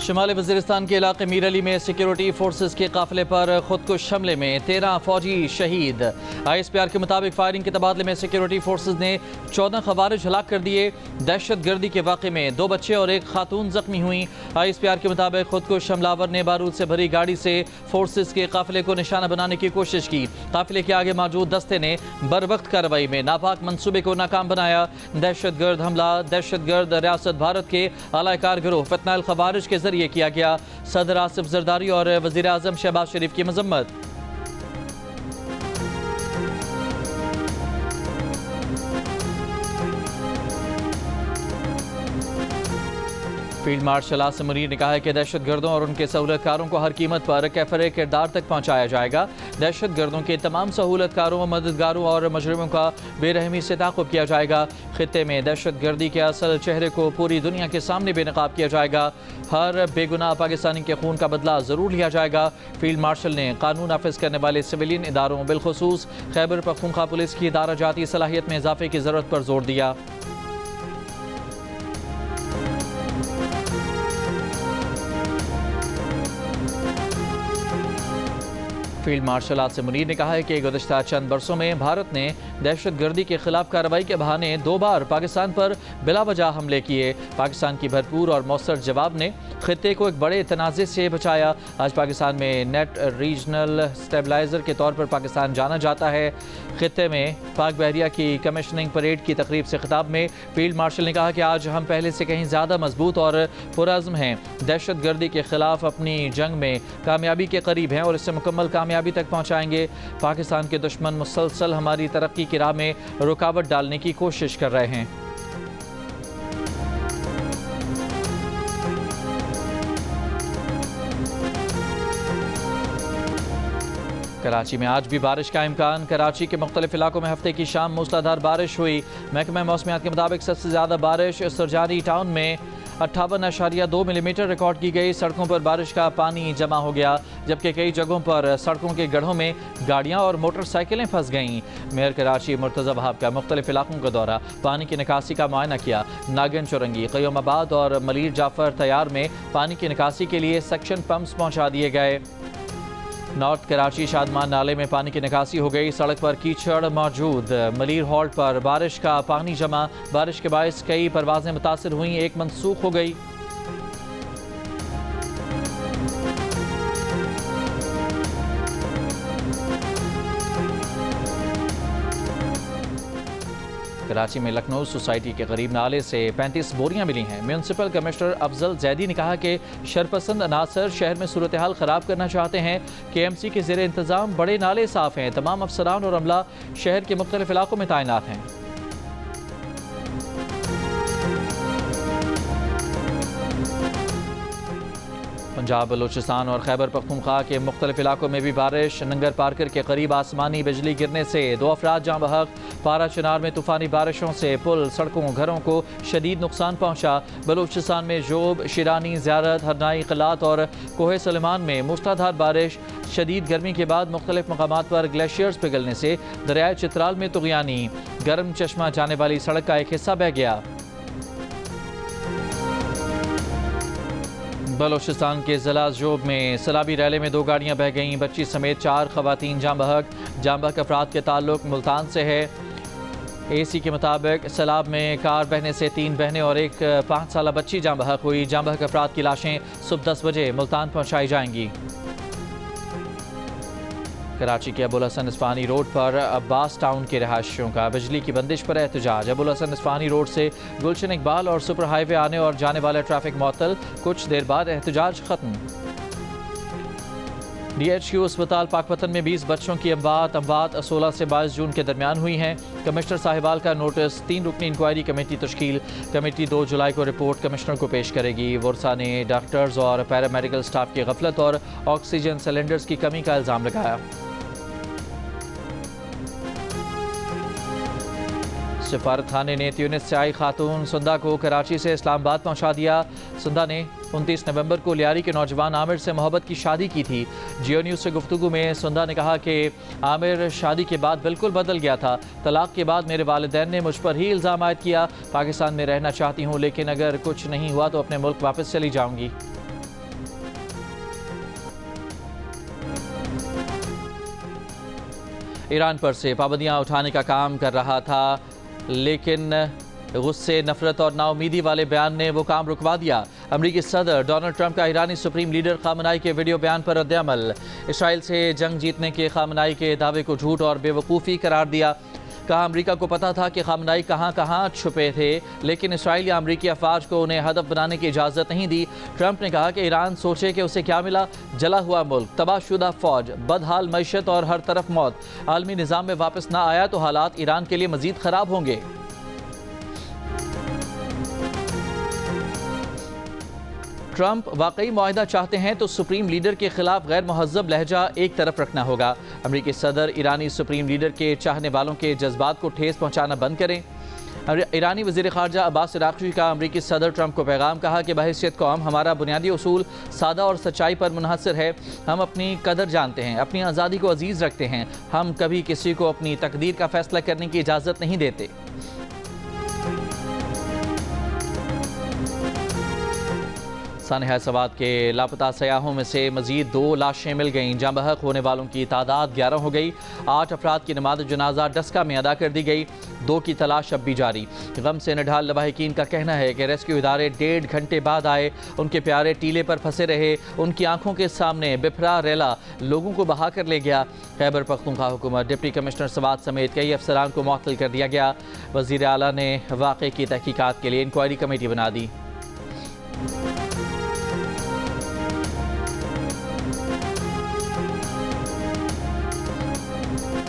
शुमाली वज़ीरिस्तान के इलाके मीर अली में सिक्योरिटी फोर्सेस के काफिले पर खुदकुश हमले में 13 फौजी शहीद। ISPR के मुताबिक फायरिंग के तबादले में सिक्योरिटी फोर्सेस ने 14 खवारिज हलाक कर दिए। दहशत गर्दी के वाक़े में 2 बच्चे और 1 खातून जख्मी हुई। ISPR के मुताबिक खुदकुश हमलावर ने बारूद से भरी गाड़ी से फोर्सेस के काफिले को निशाना बनाने की कोशिश की। काफिले के आगे मौजूद दस्ते ने बरवक्त कार्रवाई में नापाक मंसूबे को नाकाम बनाया। दहशत गर्द हमला दहशत गर्द रियासत भारत के आलाकार गिरोह फितना अल खवारिज के जरिए किया गया। सदर आसिफ जरदारी और वज़ीर आज़म शहबाज शरीफ की मजम्मत। फील्ड मार्शल आसिम मुनीर ने कहा है कि दहशत गर्दों और उनके सहूलतकारों को हर कीमत पर कैफरे किरदार तक पहुँचाया जाएगा। दहशत गर्दों के तमाम सहूलतकारों, मददगारों और मुजरिमों का बेरहमी से ताक़ुब किया जाएगा। खित्ते में दहशत गर्दी के असल चेहरे को पूरी दुनिया के सामने बेनकाब किया जाएगा। हर बेगुनाह पाकिस्तानी के खून का बदला ज़रूर लिया जाएगा। फील्ड मार्शल ने कानून नाफिज करने वाले सिविलियन इदारों बिलखुसूस खैबर पख्तूनख्वा पुलिस की इदारा जाती सलाहियत में इजाफे की ज़रूरत पर जोर दिया। फील्ड मार्शल आसिम मुनीर ने कहा है कि गुज़श्ता चंद बरसों में भारत ने दहशत गर्दी के खिलाफ कार्रवाई के बहाने 2 बार पाकिस्तान पर बिलावजह हमले किए। पाकिस्तान की भरपूर और मौसर जवाब ने खित्ते को एक बड़े तनाज़े से बचाया। आज पाकिस्तान में नेट रीजनल स्टेबलाइज़र के तौर पर पाकिस्तान जाना जाता है। खित्ते में पाक बहरिया की कमीशनिंग परेड की तकरीब से खिताब में फील्ड मार्शल ने कहा कि आज हम पहले से कहीं ज़्यादा मजबूत और पुरअज़्म हैं। दहशत गर्दी के खिलाफ अपनी जंग में कामयाबी के करीब हैं और इससे मुकम्मल कामयाबी तक पहुँचाएंगे। पाकिस्तान के दुश्मन मुसलसल हमारी तरक्की की राह में रुकावट डालने की कोशिश कर रहे हैं। कराची में आज भी बारिश का इम्कान। कराची के मुख्तलिफ इलाकों में हफ्ते की शाम मूसलाधार बारिश हुई। महकमा मौसमियात के मुताबिक सबसे ज़्यादा बारिश सरजारी टाउन में 58.2 मिलीमीटर रिकॉर्ड की गई। सड़कों पर बारिश का पानी जमा हो गया, जबकि कई जगहों पर सड़कों के गड्ढों में गाड़ियां और मोटरसाइकिलें फंस गईं। मेयर कराची मुर्तज़ा वहाब का मुख्तलिफ इलाकों का दौरा, पानी की निकासी का मुआयना किया। नागिन चुरंगी, क़य्यूमाबाद और मलीर जाफर तैयार में पानी की निकासी के लिए सक्शन पंप्स पहुँचा दिए गए। नॉर्थ कराची शादमान नाले में पानी की निकासी हो गई। सड़क पर कीचड़ मौजूद। मलीर हॉल्ट पर बारिश का पानी जमा। बारिश के बायस कई परवाजें मुतासिर हुई, एक मनसूख हो गई। कराची में लखनऊ सोसाइटी के करीब नाले से 35 बोरियां मिली हैं। म्यूनसिपल कमिश्नर अफजल जैदी ने कहा कि शरपसंद अनासर शहर में सूरत हाल ख़राब करना चाहते हैं। KMC के ज़ेरे इंतज़ाम बड़े नाले साफ़ हैं। तमाम अफसरान और अमला शहर के मुख्तलिफ इलाकों में तैनात हैं। पंजाब, बलूचिस्तान और खैबर पख्तूनख्वा के मुख्तलिफ इलाकों में भी बारिश। नंगर पार्कर के करीब आसमानी बिजली गिरने से 2 अफराद जाँ बहक। पारा चिनार में तूफ़ानी बारिशों से पुल, सड़कों, घरों को शदीद नुकसान पहुँचा। बलूचिस्तान में जोब, शिरानी, ज़ियारत, हरनाई, क़िलात और कोहे सलेमान में मूसलाधार बारिश। शदीद गर्मी के बाद मुख्तलिफ मकामात पर ग्लेशियर्स पिघलने से दरियाए चित्राल में तुग़यानी। गर्म चश्मा जाने वाली सड़क का एक हिस्सा बह गया। बलूचिस्तान के ज़िला जोब में सैलाबी रैली में 2 गाड़ियां बह गईं। बच्ची समेत 4 ख़वातीन जाँ बहक अफराद के ताल्लुक मुल्तान से है। AC के मुताबिक सैलाब में कार बहने से 3 बहनें और एक 5 साला बच्ची जाँ बहक हुई। जाँ बहक अफराद की लाशें सुबह 10 बजे मुल्तान पहुँचाई जाएंगी। कराची के अबुल हसन इस्फहानी रोड पर अब्बास टाउन के रहायशियों का बिजली की बंदिश पर एहतजाज। अबुल हसन इस्फहानी रोड से गुलशन इकबाल और सुपर हाईवे आने और जाने वाला ट्रैफिक मुअत्तल। कुछ देर बाद एहतजाज खत्म। DHQ अस्पताल पाकपतन में 20 बच्चों की अमवात 16 से 22 जून के दरमियान हुई हैं। कमिश्नर साहिबाल का नोटिस। 3 रुकनी इंक्वायरी कमेटी तश्कील। कमेटी 2 जुलाई को रिपोर्ट कमिश्नर को पेश करेगी। वर्सा ने डॉक्टर्स और पैरामेडिकल स्टाफ की गफलत और ऑक्सीजन सिलेंडर्स की कमी का इल्ज़ाम लगाया। सफारत खाने ने ट्यूनिस से आई खातून सुंदा को कराची से इस्लामाबाद पहुंचा दिया। सुंदा ने 29 नवंबर को लियारी के नौजवान आमिर से मोहब्बत की शादी की थी। जियो न्यूज़ से गुफ्तगू में सुंदा ने कहा कि आमिर शादी के बाद बिल्कुल बदल गया था। तलाक के बाद मेरे वालिदैन ने मुझ पर ही इल्ज़ाम आयद किया। पाकिस्तान में रहना चाहती हूँ, लेकिन अगर कुछ नहीं हुआ तो अपने मुल्क वापस चली जाऊँगी। ईरान पर से पाबंदियां उठाने का काम कर रहा था, लेकिन गुस्से, नफरत और नाउमीदी वाले बयान ने वो काम रुकवा दिया। अमरीकी सदर डोनाल्ड ट्रंप का ईरानी सुप्रीम लीडर खामनाई के वीडियो बयान पर रद्द-ए-अमल। इसराइल से जंग जीतने के खामनाई के दावे को झूठ और बेवकूफ़ी करार दिया। कहा अमरीका को पता था कि खामनाई कहां कहां छुपे थे, लेकिन इसराइल या अमरीकी अफवाज को उन्हें हदफ बनाने की इजाज़त नहीं दी। ट्रंप ने कहा कि ईरान सोचे कि उसे क्या मिला, जला हुआ मुल्क, तबाहशुदा फौज, बदहाल मईशत और हर तरफ मौत। आलमी निज़ाम में वापस ना आया तो हालात ईरान के लिए मजीद ख़राब होंगे। ट्रंप वाकई मुआहिदा चाहते हैं तो सुप्रीम लीडर के खिलाफ गैर महज़ब लहजा एक तरफ रखना होगा। अमरीकी सदर ईरानी सुप्रीम लीडर के चाहने वालों के जज्बात को ठेस पहुंचाना बंद करें। ईरानी वज़ीर ख़ारजा अब्बास अराग़ची का अमरीकी सदर ट्रंप को पैगाम, कहा कि बहैसियत कौम हमारा बुनियादी उसूल सादा और सच्चाई पर मुनहसर है। हम अपनी कदर जानते हैं, अपनी आज़ादी को अजीज़ रखते हैं। हम कभी किसी को अपनी तकदीर का फ़ैसला करने की इजाज़त नहीं देते। सानहा सवात के लापता सयाहों में से मजीद 2 लाशें मिल गईं। जाँ बहक होने वालों की तादाद 11 हो गई। 8 अफराद की नमाज जनाजा डस्का में अदा कर दी गई। 2 की तलाश अब भी जारी। गम से निढाल लवाहिकीन का कहना है कि रेस्क्यू इदारे 1.5 घंटे बाद आए। उनके प्यारे टीले पर फंसे रहे। उनकी आंखों के सामने बिफरा रेला लोगों को बहा कर ले गया। खैबर पख्तूनख्वा हुकूमत, डिप्टी कमिश्नर सवात समेत कई अफसरान को मुअत्तल कर दिया गया। वज़ीर आला ने वाक़े की तहकीकात के लिए इंक्वायरी कमेटी बना दी।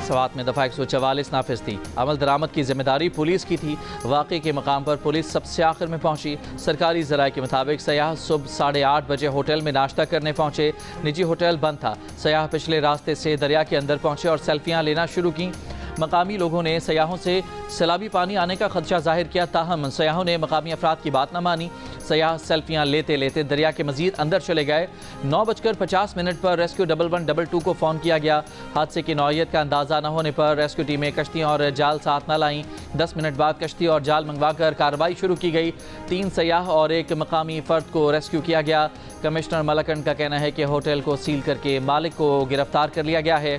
सवात में दफ़ा 144 नाफिज थी। अमल दरामद की जिम्मेदारी पुलिस की थी। वाक़े के मकाम पर पुलिस सबसे आखिर में पहुंची। सरकारी ज़राए के मुताबिक सयाह सुबह 8:30 बजे होटल में नाश्ता करने पहुंचे। निजी होटल बंद था। सयाह पिछले रास्ते से दरिया के अंदर पहुंचे और सेल्फियाँ लेना शुरू की। मकामी लोगों ने सयाहों से सैलाबी पानी आने का खदशा जाहिर किया, ताहम सयाहों ने मकामी अफराद की बात न मानी। सयाह सेल्फियाँ लेते लेते दरिया के मजीद अंदर चले गए। 9:50 पर रेस्क्यू 1122 को फ़ोन किया गया। हादसे की नौइयत का अंदाज़ा न होने पर रेस्क्यू टीमें कश्तियाँ और जाल साथ न लाईं। 10 मिनट बाद कश्ती और जाल मंगवा कर कार्रवाई शुरू की गई। 3 सयाह और एक मकामी फ़र्द को रेस्क्यू किया गया। कमिश्नर मलकन का कहना है कि होटल को सील करके मालिक को गिरफ्तार कर लिया गया है।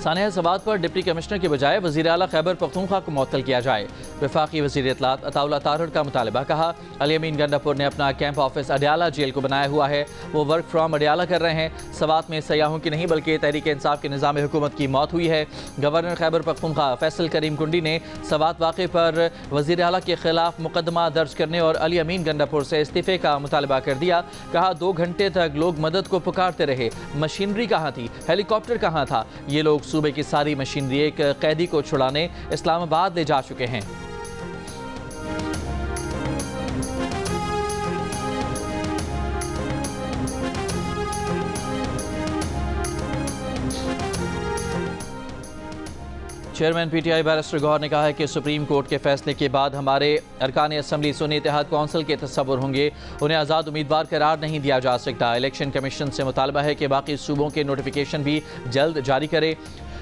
सानहा सवात पर डिप्टी कमिश्नर के बजाय वज़ीर आला खैबर पख्तूनख्वा को मुअत्तल किया जाए। वफाकी वज़ीर इत्तलात अताउल्ला तारड़ का मुतालबा, कहा अली अमीन गंडापुर ने अपना कैंप ऑफिस अडयाला जेल को बनाया हुआ है। वो वर्क फ्राम अडयाला कर रहे हैं। सवात में सयाहों की नहीं बल्कि तहरीक इंसाफ के निज़ाम हुकूमत की मौत हुई है। गवर्नर खैबर पख्तूनख्वा फैसल करीम कुंडी ने सवात वाक़े पर वज़ीर आला के खिलाफ मुकदमा दर्ज करने और अली अमीन गंडापुर से इस्तीफ़े का मुतालबा कर दिया। कहा 2 घंटे तक लोग मदद को पुकारते रहे, मशीनरी कहाँ थी, हेलीकॉप्टर कहाँ था। ये लोग सूबे की सारी मशीनरी एक कैदी को छुड़ाने इस्लामाबाद ले जा चुके हैं। चेयरमैन पीटीआई बैरिस्टर गौहर ने कहा है कि सुप्रीम कोर्ट के फैसले के बाद हमारे अरकान असम्बली सुन्नी इत्तेहाद कौंसिल के तस्वुर होंगे। उन्हें आज़ाद उम्मीदवार करार नहीं दिया जा सकता। इलेक्शन कमीशन से मुतालबा है कि बाकी सूबों के नोटिफिकेशन भी जल्द जारी करे।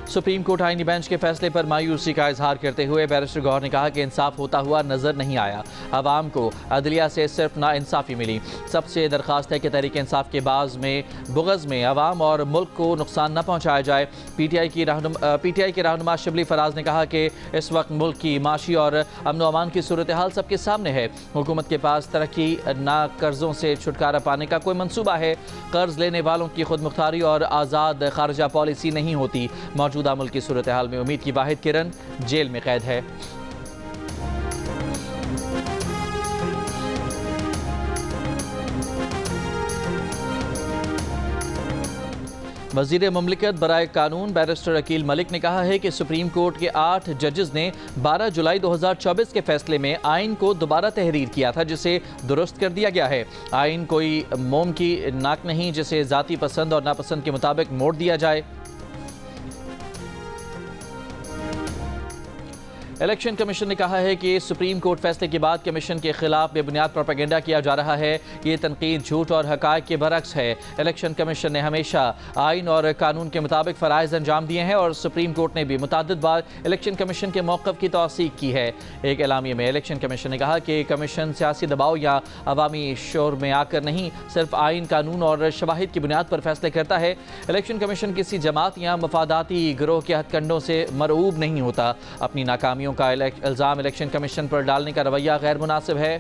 सुप्रीम कोर्ट आईनी बेंच के फैसले पर मायूसी का इजहार करते हुए बैरिस्टर गौहर ने कहा कि इंसाफ होता हुआ नजर नहीं आया। अवाम को अदलिया से सिर्फ नाइंसाफ़ी मिली। सबसे दरख्वास्त है कि तहरीक इंसाफ के बाज़ में बुग़ज़ में अवाम और मुल्क को नुकसान न पहुँचाया जाए। पीटीआई के रहनुमा शिबली फराज ने कहा कि इस वक्त मुल्क की माशी और अमन व अमान की सूरत हाल सबके सामने है। हुकूमत के पास तरक्की ना कर्ज़ों से छुटकारा पाने का कोई मंसूबा है। कर्ज लेने वालों की खुद मुख्तारी और आज़ाद खारजा पॉलिसी नहीं होती। मौजूदा मुल्क की सूरत हाल में उम्मीद की वाहिद किरण जेल में कैद है। वज़ीर मुमलिकत बराए कानून बैरिस्टर अकील मलिक ने कहा है कि सुप्रीम कोर्ट के 8 जजेस ने 12 जुलाई 2024 के फैसले में आइन को दोबारा तहरीर किया था, जिसे दुरुस्त कर दिया गया है। आइन कोई मोम की नाक नहीं जिसे ज़ाती पसंद और नापसंद के मुताबिक मोड़ दिया जाए। इलेक्शन कमीशन ने कहा है कि सुप्रीम कोर्ट फैसले के बाद कमीशन के खिलाफ बेबुनियाद प्रोपेगेंडा किया जा रहा है। ये तनकीद झूठ और हकायक के बरक्स है। इलेक्शन कमीशन ने हमेशा आइन और कानून के मुताबिक फ़राइज़ अंजाम दिए हैं और सुप्रीम कोर्ट ने भी मुतअद्दिद बार इलेक्शन कमीशन के मौक़िफ़ की तौसीक़ की है। एक एलामिया में इलेक्शन कमीशन ने कहा कि कमीशन सियासी दबाव या अवामी शोर में आकर नहीं, सिर्फ आइन, कानून और शवाहिद की बुनियाद पर फैसले करता है। इलेक्शन कमीशन किसी जमात या मफादाती गिरोह के हथकंडों से मरऊब नहीं होता। अपनी नाकामियों का इल्ज़ाम इलेक्शन कमीशन पर डालने का रवैया गैर मुनासिब है।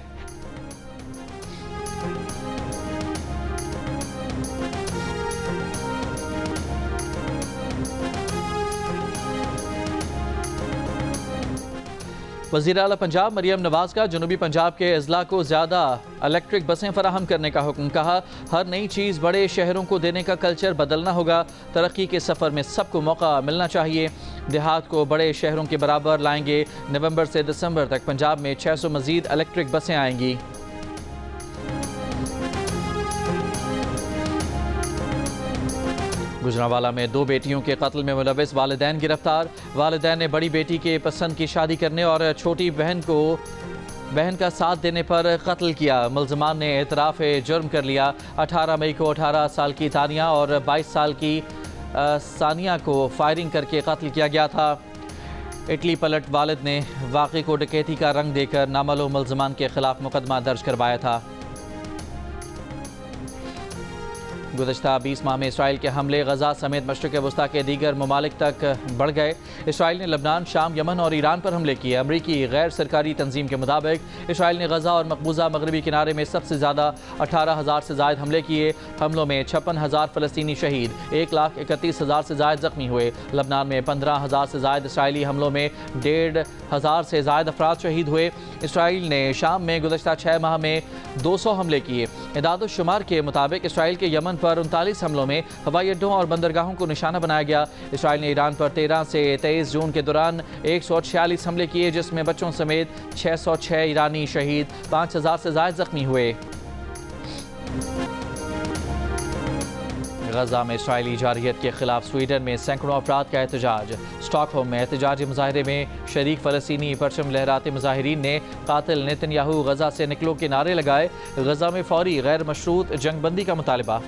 वज़ीर आला पंजाब मरियम नवाज़ का जनूबी पंजाब के अजला को ज़्यादा इलेक्ट्रिक बसें फराहम करने का हुक्म। कहा, हर नई चीज़ बड़े शहरों को देने का कल्चर बदलना होगा। तरक्की के सफ़र में सबको मौका मिलना चाहिए। देहात को बड़े शहरों के बराबर लाएंगे। नवंबर से दिसंबर तक पंजाब में 600 मज़ीद इलेक्ट्रिक बसें आएंगी। गुजरांवाला में 2 बेटियों के कत्ल में मुलविस वालिदैन गिरफ्तार। वालिदैन ने बड़ी बेटी के पसंद की शादी करने और छोटी बहन का साथ देने पर कत्ल किया। मुल्ज़िमान ने एतराफ़ जुर्म कर लिया। 18 मई को 18 साल की तानिया और 22 साल की सानिया को फायरिंग करके कत्ल किया गया था। इटली पलट वालिद ने वाक़े को डकैती का रंग देकर नामालूम मुल्ज़िमान के खिलाफ मुकदमा दर्ज करवाया था। गुज़श्ता 20 माह में इसराइल के हमले गजा समेत मशरिक़ वस्ता के दीगर ममालिक तक बढ़ गए। इसराइल ने लबनान, शाम, यमन और ईरान पर हमले किए। अमरीकी गैर सरकारी तंजीम के मुताबिक इसराइल ने गजा और मकबूजा मगरबी किनारे में सबसे ज़्यादा 18,000 से ज़ायद हमले किए। हमलों में 56,000 फ़लस्तीनी शहीद, 1,31,000 से ज़ायद ज़ख्मी हुए। लबनान में 15,000 से ज़ायद इसराइली हमलों में 1,500 से ज़ायद अफराद शहीद हुए। इसराइल ने शाम में गुज़श्ता 6 माह में 200 हमले किए। इदाद-ओ-शुमार के मुताबिक इसराइल के यमन पर 39 हमलों में हवाई अड्डों और बंदरगाहों को निशाना बनाया गया। इसराइल ने ईरान पर 13 से 23 जून के दौरान 146 हमले किए, जिसमें बच्चों समेत 606 ईरानी शहीद, 5,000 से ज़ायद ज़ख्मी हुए। गजा में इसराइली जारहियत के खिलाफ स्वीडन में सैकड़ों अफराद का एहतजाज। स्टॉकहोम में एहतजाजी मुजाहरे में शरीक फ़लस्तीनी परचम लहराते मुजाहिरीन ने कातिल नेतन्याहू गजा से निकलो के नारे लगाए। गजा में फौरी गैर मशरूत जंगबंदी का मुतालबा।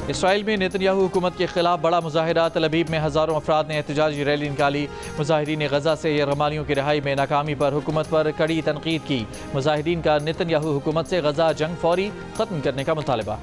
इसराइल में नेतन्याहू हुकूमत के खिलाफ बड़ा मुजाहिरा। तल अबीब में हज़ारों अफराद ने एहतजाजी रैली निकाली। मुजाहिरीन ने गजा से यरगमालियों की रिहाई में नाकामी पर हुकूमत पर कड़ी तनकीद की। मुजाहिरीन का नेतन्याहू हुकूमत से गजा जंग फौरी ख़त्म करने का मुतालबा।